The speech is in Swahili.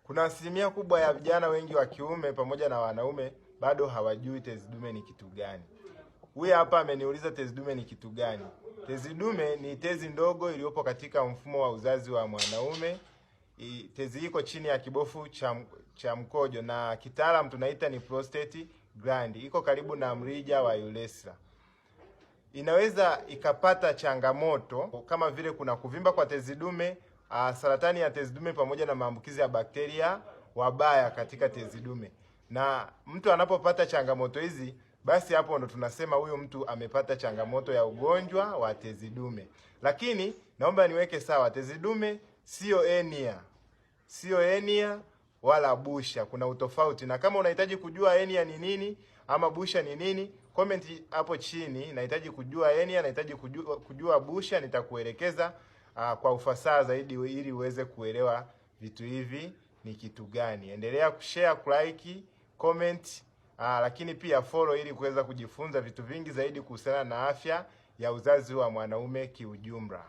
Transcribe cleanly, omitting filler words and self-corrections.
Kuna asilimia kubwa ya vijana wengi wa kiume pamoja na wanaume bado hawajui tezi dume ni kitu gani. Huyu hapa ameniuliza tezi dume ni kitu gani? Tezi dume ni tezi ndogo iliyopo katika mfumo wa uzazi wa mwanaume. Tezi iko chini ya kibofu cha mkojo na kitaalamu tunaita ni prostate gland. Iko karibu na mrija wa urethra. Inaweza ikapata changamoto kama vile kuna kuvimba kwa tezi dume, saratani ya tezi dume pamoja na maambukizi ya bakteria wabaya katika tezi dume. Na mtu anapopata changamoto hizi, basi hapo ndo tunasema huyu mtu amepata changamoto ya ugonjwa wa tezi dume. Lakini naomba niweke sawa, tezi dume sio hernia. Sio hernia wala busha. Kuna utofauti. Na kama unahitaji kujua hernia ni nini ama busha ni nini, comment hapo chini. Nahitaji kujua hernia, nahitaji kujua busha, nitakuelekeza kwa ufasaha zaidi ili uweze kuelewa vitu hivi ni kitu gani. Endelea kushare, kulike, comment, lakini pia follow ili kuweza kujifunza vitu vingi zaidi kuhusiana na afya ya uzazi wa mwanaume kiujumla.